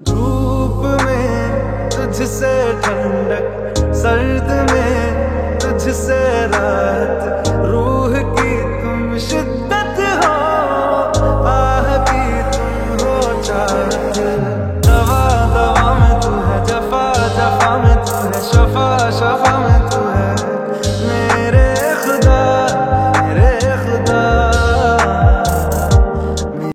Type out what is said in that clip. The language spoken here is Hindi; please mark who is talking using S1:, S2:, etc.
S1: धूप में तुझसे ठंडक, सर्द में तुझसे राहत, रूह की तुम शिद्दत हो, आह की तुम हो चाहत। दवा दवा में तू है, जफा जफा में तू है, शफा शफा में तू